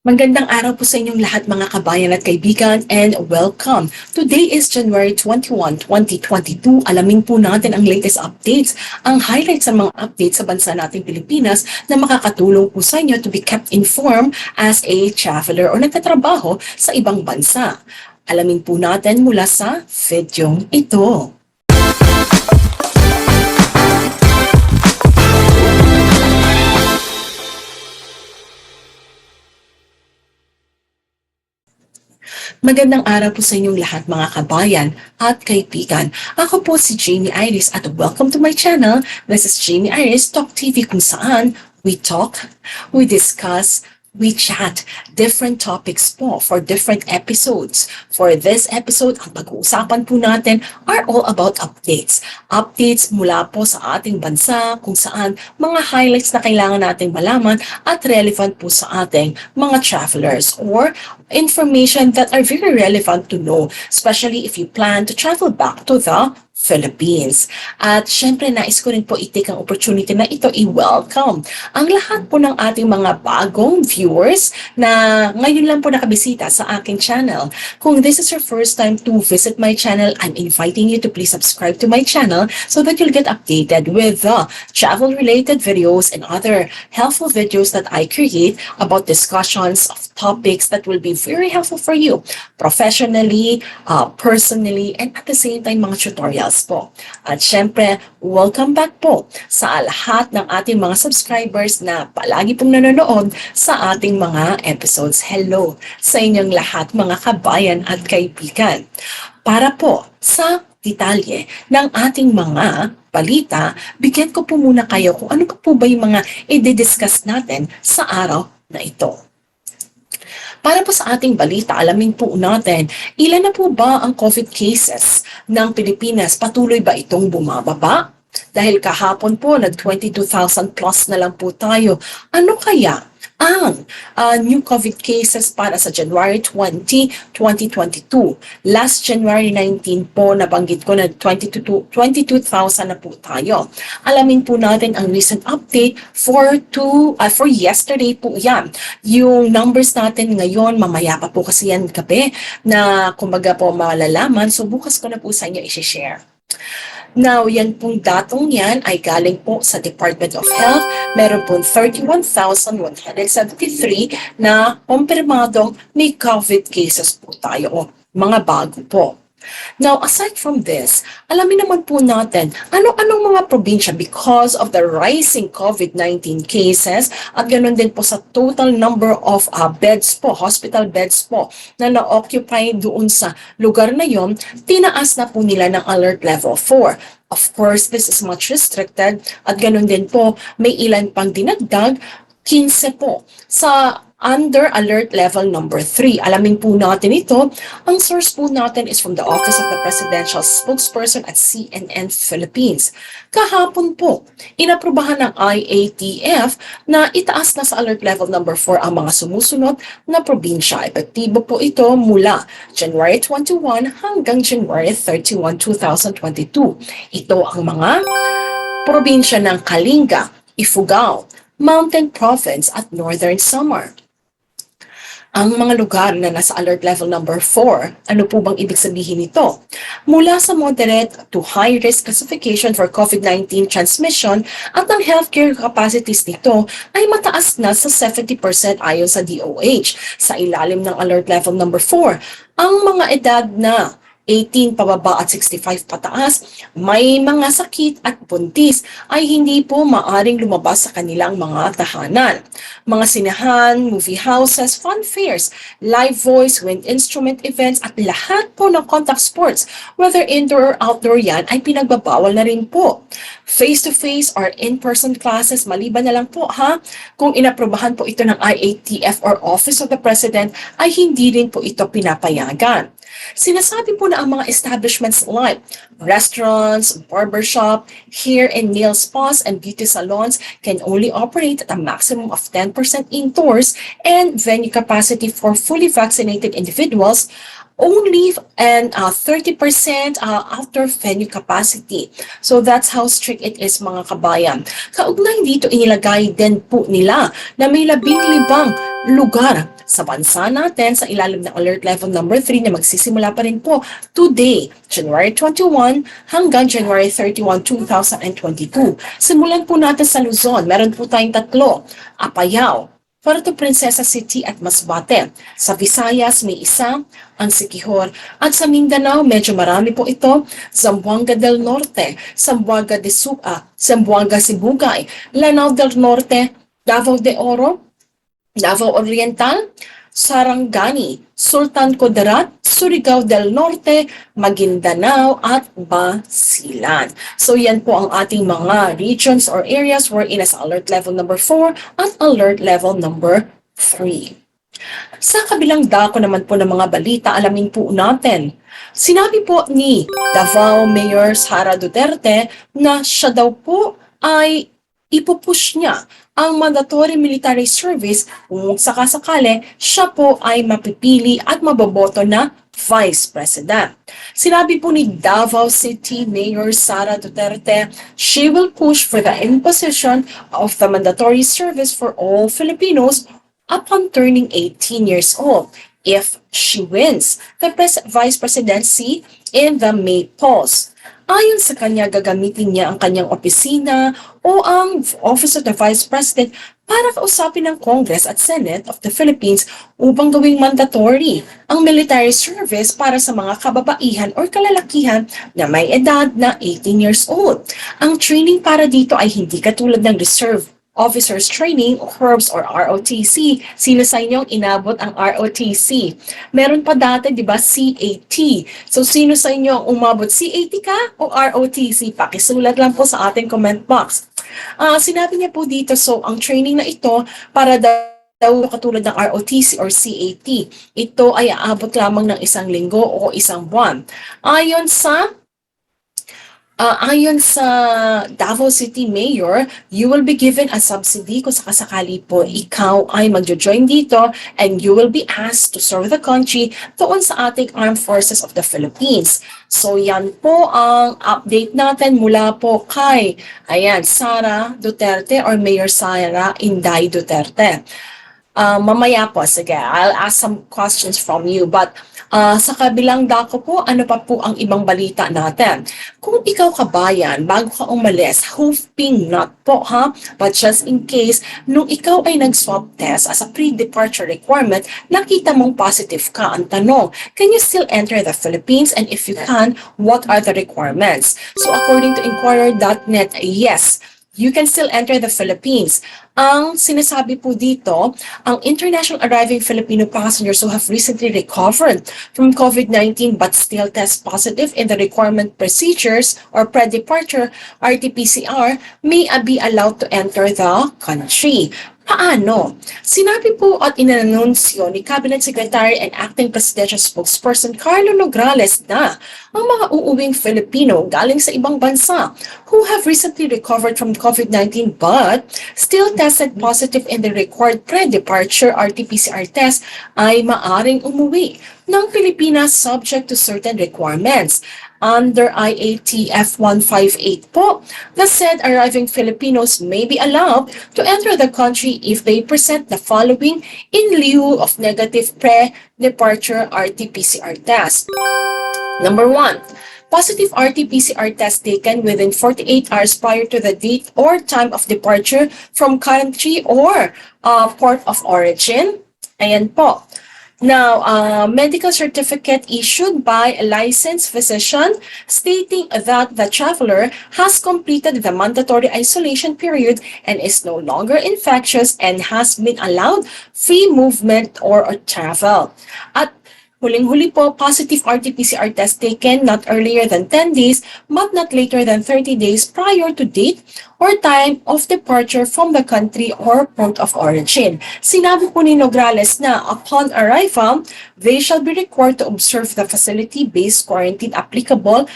Magandang araw po sa inyong lahat mga kabayan at kaibigan and welcome. Today is January 21, 2022. Alamin po natin ang latest updates, ang highlights ng mga updates sa bansa nating Pilipinas na makakatulong po sa inyo to be kept informed as a traveler o nagtatrabaho sa ibang bansa. Alamin po natin mula sa video ito. Magandang araw po sa inyong lahat mga kabayan at kaibigan. Ako po si Jamey Iris at welcome to my channel. This is Jamey Iris TALK TV kung saan we talk, we discuss, we chat different topics po for different episodes. For this episode, ang pag-uusapan po natin are all about updates. Updates mula po sa ating bansa kung saan mga highlights na kailangan nating malaman at relevant po sa ating mga travelers or information that are very relevant to know, especially if you plan to travel back to the Philippines. At syempre nais ko rin po i-take ang opportunity na ito i-welcome ang lahat po ng ating mga bagong viewers na ngayon lang po nakabisita sa aking channel. Kung this is your first time to visit my channel, I'm inviting you to please subscribe to my channel so that you'll get updated with the travel-related videos and other helpful videos that I create about discussions of topics that will be very helpful for you professionally, personally, and at the same time mga tutorials po. At syempre, welcome back po sa lahat ng ating mga subscribers na palagi pong nanonood sa ating mga episodes. Hello sa inyong lahat mga kabayan at kaibigan. Para po sa detalye ng ating mga balita, bigyan ko po muna kayo kung ano po ba yung mga i-discuss natin sa araw na ito. Para po sa ating balita, alamin po natin, ilan na po ba ang COVID cases ng Pilipinas? Patuloy ba itong bumababa? Dahil kahapon po, nag-22,000 plus na lang po tayo. Ano kaya ang new COVID cases para sa January 20, 2022? Last January 19 po, nabanggit ko na 22,000 na po tayo. Alamin po natin ang recent update for yesterday po yan. Yung numbers natin ngayon, mamaya pa po kasi yan gabi na kumbaga po malalaman. So bukas ko na po sa inyo i-share. Now, yan pong datong yan ay galing po sa Department of Health. Meron pong 31,173 na kumpirmadong may COVID cases po tayo o mga bago po. Now, aside from this, alamin naman po natin ano-anong mga probinsya because of the rising COVID-19 cases at ganoon din po sa total number of beds po, hospital beds po na na-occupy doon sa lugar na yon, tinaas na po nila ng alert level 4. Of course, this is much restricted at ganoon din po may ilan pang dinagdag, 15 po sa under alert level number 3. Alamin po natin ito. Ang source po natin is from the Office of the Presidential Spokesperson at CNN Philippines. Kahapon po, inaprubahan ng IATF na itaas na sa alert level number 4 ang mga sumusunod na probinsya. Epektibo po ito mula January 21 hanggang January 31, 2022. Ito ang mga probinsya ng Kalinga, Ifugao, Mountain Province at Northern Samar. Ang mga lugar na nasa alert level number 4, ano po bang ibig sabihin nito? Mula sa moderate to high risk classification for COVID-19 transmission at ang healthcare capacities nito ay mataas na sa 70% ayon sa DOH. Sa ilalim ng alert level number 4, ang mga edad na 18 pababa at 65 pataas, may mga sakit at buntis ay hindi po maaring lumabas sa kanilang mga tahanan. Mga sinahan, movie houses, fun fairs, live voice, wind instrument events at lahat po ng contact sports, whether indoor or outdoor yan, ay pinagbabawal na rin po. Face-to-face or in-person classes, maliban na lang po kung inaprobahan po ito ng IATF or Office of the President, ay hindi rin po ito pinapayagan. Sinasabi po na ang mga establishments like restaurants, barbershop, hair and nail spas, and beauty salons can only operate at a maximum of 10% indoors and venue capacity for fully vaccinated individuals only and 30% after venue capacity. So that's how strict it is mga kabayan. Kaugnay dito inilagay din po nila na may 15 lugar sa bansa natin sa ilalim ng Alert Level number 3 na magsisimula pa rin po today, January 21 hanggang January 31, 2022. Simulan po natin sa Luzon. Meron po tayong tatlo, Apayao, Puerto Princesa City at Masbate. Sa Visayas may isa, ang Siquijor. At sa Mindanao, medyo marami po ito, Zamboanga del Norte, Zamboanga Sibugay, Lanao del Norte, Davao de Oro, Davao Oriental, Sarangani, Sultan Kudarat, Surigao del Norte, Maguindanao at Basilan. So yan po ang ating mga regions or areas wherein nasa alert level number 4 at alert level number 3. Sa kabilang dako naman po ng mga balita, alamin po natin. Sinabi po ni Davao Mayor Sara Duterte na siya daw po ay ipupush niya ang mandatory military service kung sakasakali siya po ay mapipili at maboboto na Vice President. Sinabi po ni Davao City Mayor Sara Duterte, she will push for the imposition of the mandatory service for all Filipinos upon turning 18 years old if she wins the vice presidency in the May polls. Ayon sa kanya, gagamitin niya ang kanyang opisina o ang Office of the Vice President para kausapin ng Congress at Senate of the Philippines upang gawing mandatory ang military service para sa mga kababaihan o kalalakihan na may edad na 18 years old. Ang training para dito ay hindi katulad ng reserve Officers Training o CORPS or ROTC. Sino sa inyong inabot ang ROTC? Meron pa dati, di ba, CAT. So, sino sa inyo ang umabot? CAT ka o ROTC? Pakisulat lang po sa ating comment box. Sinabi niya po dito, so ang training na ito para daw katulad ng ROTC or CAT, ito ay aabot lamang ng 1 linggo o 1 buwan. Ayon sa Davao City Mayor, you will be given a subsidy kung sakasakali po ikaw ay magjo-join dito and you will be asked to serve the country doon sa ating Armed Forces of the Philippines. So yan po ang update natin mula po kay Sara Duterte or Mayor Sara Inday Duterte. Mamaya po, sige, I'll ask some questions from you. But sa kabilang dako po, ano pa po ang ibang balita natin? Kung ikaw kabayan, bago ka umalis, hoping not po ha, but just in case, nung ikaw ay nag-swab test as a pre-departure requirement, nakita mong positive ka, ang tanong, can you still enter the Philippines? And if you can, what are the requirements? So according to Inquirer.net, yes, you can still enter the Philippines. Ang sinasabi po dito, ang international arriving Filipino passengers who have recently recovered from COVID-19 but still test positive in the requirement procedures or PreDepature RT-PCR may be allowed to enter the country. Paano? Sinabi po at inanunsyo ni Cabinet Secretary and Acting Presidential Spokesperson Carlo Nograles na ang mga uuwing Filipino galing sa ibang bansa who have recently recovered from COVID-19 but still tested positive in the required pre-departure RT-PCR test ay maaring umuwi ng Pilipinas subject to certain requirements. Under IATF 158 po, the said arriving Filipinos may be allowed to enter the country if they present the following in lieu of negative pre-departure RT-PCR test. Number 1, positive RT-PCR test taken within 48 hours prior to the date or time of departure from country or port of origin. Ayan po. Now, medical certificate issued by a licensed physician stating that the traveler has completed the mandatory isolation period and is no longer infectious and has been allowed free movement or travel. At huling-huli po, positive RT-PCR test taken not earlier than 10 days but not later than 30 days prior to date or time of departure from the country or port of origin. Sinabi po ni Nograles na upon arrival, they shall be required to observe the facility-based quarantine applicable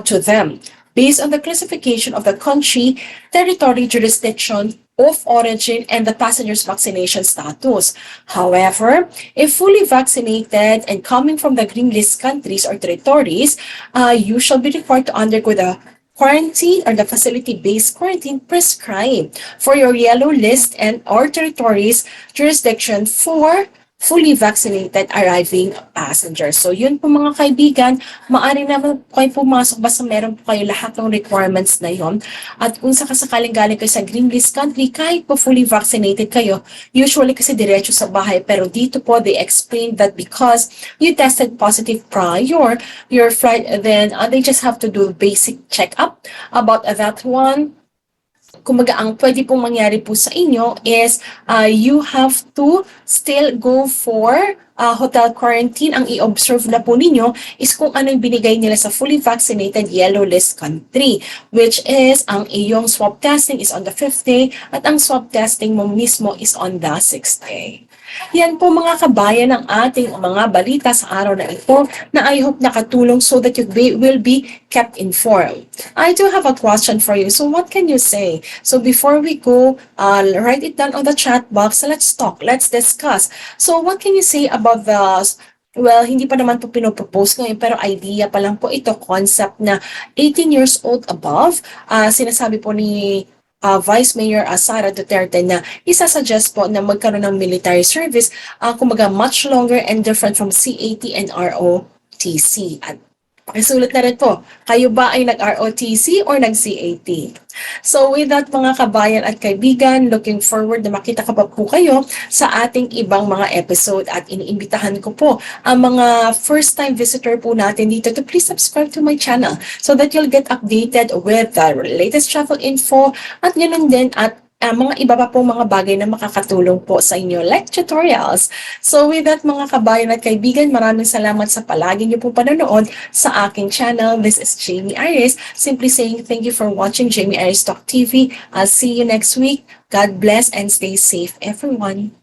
to them based on the classification of the country, territory, jurisdiction, of origin, and the passenger's vaccination status. However, if fully vaccinated and coming from the green list countries or territories, you shall be required to undergo the quarantine or the facility-based quarantine prescribed for your yellow list and or territories jurisdiction for fully vaccinated arriving passengers. So yun po mga kaibigan, maaari naman po kayo pumasok basta meron po kayo lahat ng requirements na yon. At kung sakasakaling galing kayo sa green list country, kahit po fully vaccinated kayo, usually kasi diretso sa bahay, pero dito po they explain that because you tested positive prior your flight, then they just have to do basic check-up about that one. Kumbaga, ang pwede pong mangyari po sa inyo is you have to still go for hotel quarantine. Ang i-observe na po ninyo is kung ano yung binigay nila sa fully vaccinated yellow list country, which is ang iyong swab testing is on the 5th day at ang swab testing mo mismo is on the 6th day. Yan po mga kabayan ang ating mga balita sa araw na ito na I hope nakatulong so that you will be kept informed. I do have a question for you. So what can you say? So before we go, write it down on the chat box. Let's talk. Let's discuss. So what can you say about the well, hindi pa naman po pinopropose ngayon, pero idea pa lang po ito, concept na 18 years old above. Sinasabi po ni Vice Mayor Sara Duterte na isasuggest po na magkaroon ng military service, kumbaga much longer and different from CAT and ROTC. At pakisulat na rin po, kayo ba ay nag-ROTC or nag-CAT? So with that mga kabayan at kaibigan, looking forward na makita ka pa po kayo sa ating ibang mga episode at iniimbitahan ko po ang mga first time visitor po natin dito to please subscribe to my channel so that you'll get updated with the latest travel info at ganoon din at mga iba pa pong mga bagay na makakatulong po sa inyo like tutorials. So with that mga kabayan at kaibigan, maraming salamat sa palagi niyo po panonood sa aking channel. This is Jamey Iris, simply saying thank you for watching Jamey Iris Talk TV. I'll see you next week. God bless and stay safe everyone.